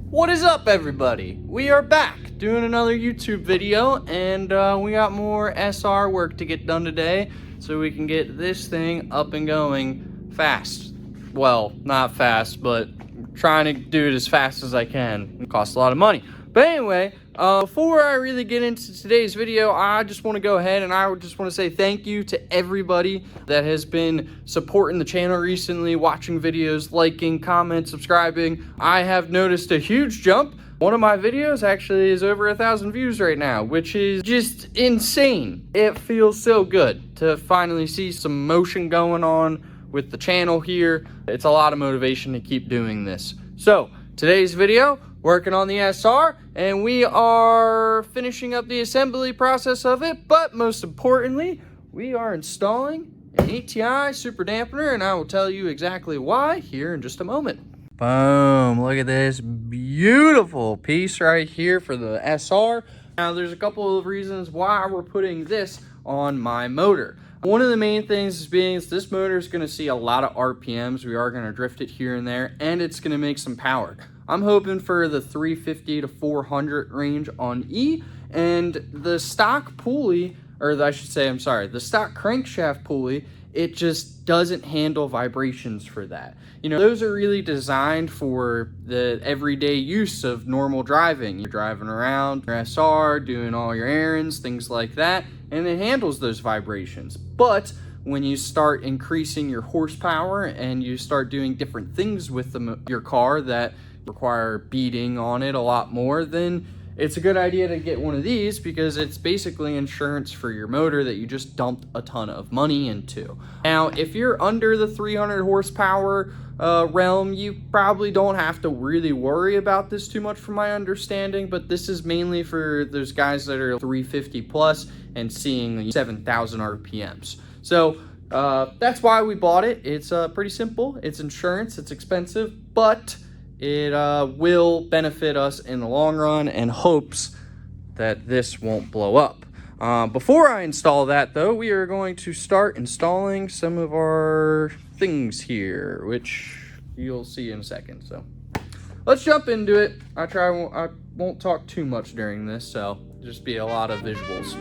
What is up, everybody? We are back doing another YouTube video, and we got more SR work to get done today so we can get this thing up and going fast. Well, not fast, but trying to do it as fast as I can. It costs a lot of money. But anyway, before I really get into today's video, I just want to go ahead and I just want to say thank you to everybody that has been supporting the channel recently, watching videos, liking, comments, subscribing. I have noticed a huge jump. One of my videos actually is over 1,000 views right now, which is just insane. It feels so good to finally see some motion going on with the channel here. It's a lot of motivation to keep doing this. So today's video, working on the SR, and we are finishing up the assembly process of it, but most importantly, we are installing an ATI Super Damper, and I will tell you exactly why here in just a moment. Boom, look at this beautiful piece right here for the SR. Now there's a couple of reasons why we're putting this on my motor. One of the main things is this motor is going to see a lot of RPMs. We are going to drift it here and there, and it's going to make some power. I'm hoping for the 350 to 400 range on E, and the stock pulley, or I should say, I'm sorry, the stock crankshaft pulley, it just doesn't handle vibrations for that. You know, those are really designed for the everyday use of normal driving. You're driving around your SR, doing all your errands, things like that, and it handles those vibrations. But when you start increasing your horsepower and you start doing different things with your car that require beating on it a lot more, then it's a good idea to get one of these because it's basically insurance for your motor that you just dumped a ton of money into. Now, if you're under the 300 horsepower realm, you probably don't have to really worry about this too much from my understanding, but this is mainly for those guys that are 350 plus and seeing 7,000 RPMs. So that's why we bought it. It's pretty simple. It's insurance. It's expensive, but it will benefit us in the long run, and hopes that this won't blow up. Before I install that, though, we are going to start installing some of our things here, which you'll see in a second. So let's jump into it. I won't talk too much during this, so just be a lot of visuals.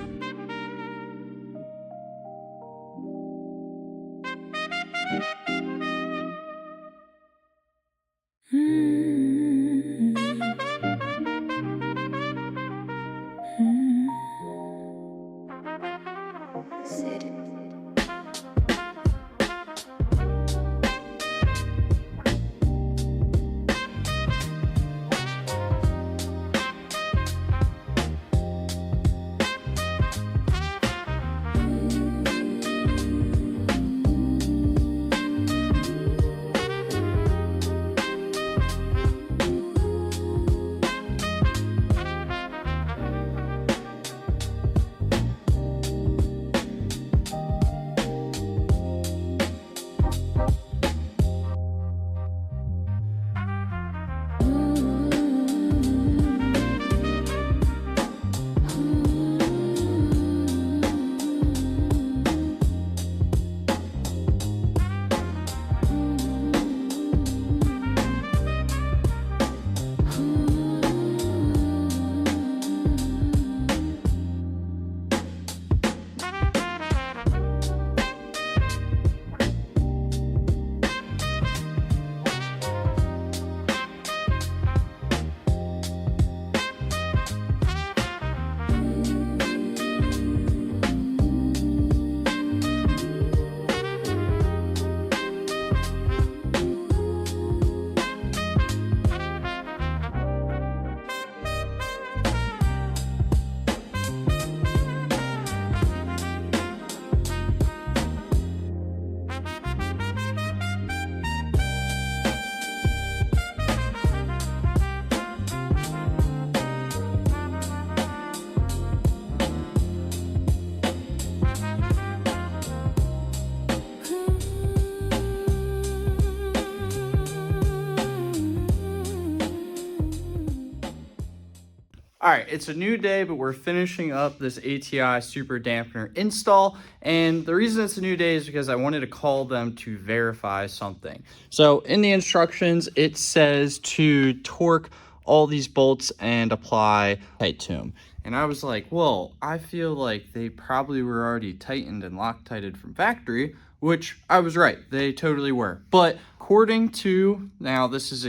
All right, it's a new day, but we're finishing up this ATI Super Damper install. And the reason it's a new day is because I wanted to call them to verify something. So in the instructions, it says to torque all these bolts and apply tight to them. And I was like, well, I feel like they probably were already tightened and Loctited from factory, which I was right. They totally were. But according to, now this is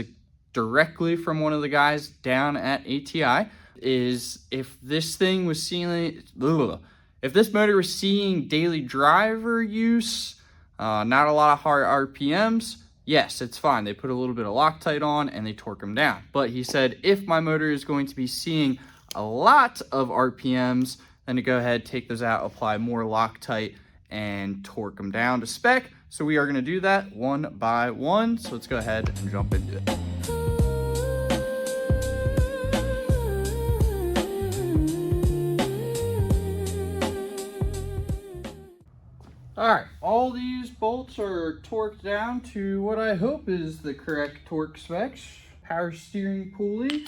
directly from one of the guys down at ATI, is if this thing was seeing, if this motor was seeing daily driver use, not a lot of hard RPMs, yes, it's fine. They put a little bit of Loctite on and they torque them down. But he said if my motor is going to be seeing a lot of RPMs, then to go ahead, take those out, apply more Loctite, and torque them down to spec. So we are going to do that one by one. So let's go ahead and jump into it. Alright, all these bolts are torqued down to what I hope is the correct torque specs. Power steering pulley.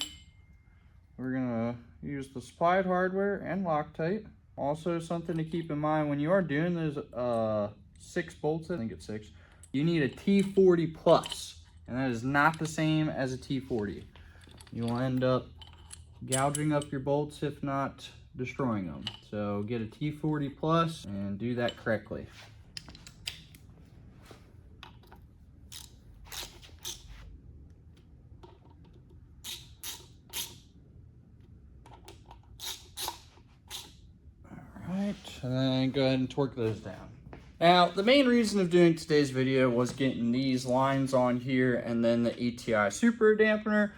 We're going to use the supplied hardware and Loctite. Also, something to keep in mind when you are doing those 6 bolts, I think it's 6, you need a T40 plus, and that is not the same as a T40. You'll end up gouging up your bolts, if not destroying them. So get a T40 plus and do that correctly. Alright, and then go ahead and torque those down. Now, the main reason of doing today's video was getting these lines on here and then the ATI Super Damper,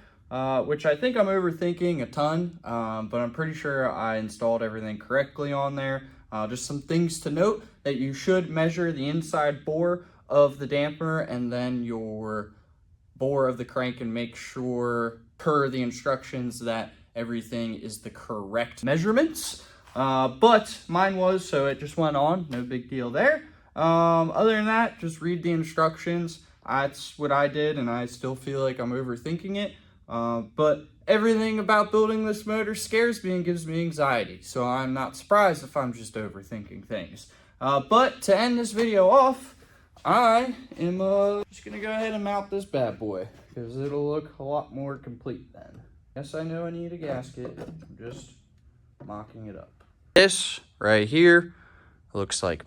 which I think I'm overthinking a ton, but I'm pretty sure I installed everything correctly on there. Just some things to note: that you should measure the inside bore of the damper and then your bore of the crank and make sure, per the instructions, that everything is the correct measurements. But mine was, so it just went on, no big deal there. Other than that, just read the instructions. That's what I did, and I still feel like I'm overthinking it. But everything about building this motor scares me and gives me anxiety, so I'm not surprised if I'm just overthinking things. But to end this video off, I am just gonna go ahead and mount this bad boy, because it'll look a lot more complete then. Yes, I know I need a gasket. I'm just mocking it up. This right here looks like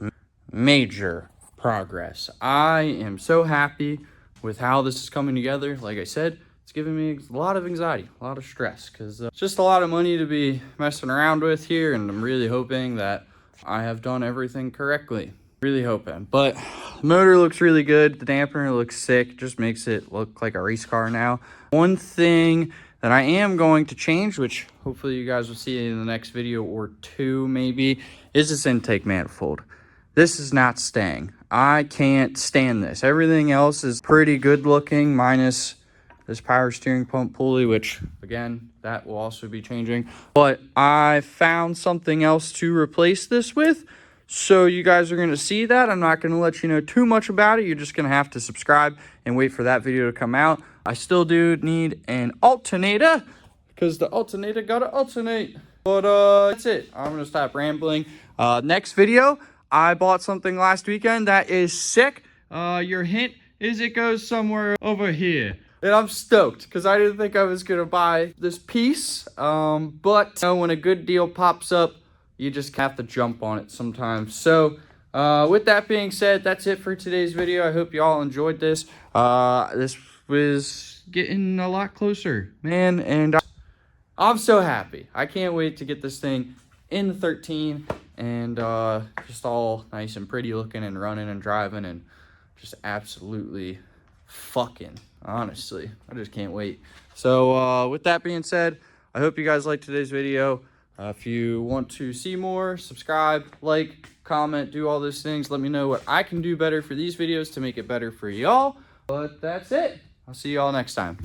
major progress. I am so happy with how this is coming together. Like I said, it's giving me a lot of anxiety, a lot of stress, because it's just a lot of money to be messing around with here, and I'm really hoping that I have done everything correctly. Really hoping. But the motor looks really good. The dampener looks sick. Just makes it look like a race car now. One thing that I am going to change, which hopefully you guys will see in the next video or two maybe, is this intake manifold. This is not staying. I can't stand this. Everything else is pretty good looking, minus this power steering pump pulley, which again, that will also be changing. But I found something else to replace this with, so you guys are going to see that. I'm not going to let you know too much about it. You're just going to have to subscribe and wait for that video to come out. I still do need an alternator, because the alternator gotta alternate. But that's it. I'm going to stop rambling. Next video, I bought something last weekend that is sick. Your hint is it goes somewhere over here. And I'm stoked, because I didn't think I was going to buy this piece. But you know, when a good deal pops up, you just have to jump on it sometimes. So with that being said, that's it for today's video. I hope you all enjoyed this. This was getting a lot closer, man. And I'm so happy. I can't wait to get this thing in the 13 and just all nice and pretty looking and running and driving and just absolutely fucking, honestly. I just can't wait. So with that being said, I hope you guys liked today's video. If you want to see more, subscribe, like, comment, do all those things. Let me know what I can do better for these videos to make it better for y'all. But that's it. I'll see y'all next time.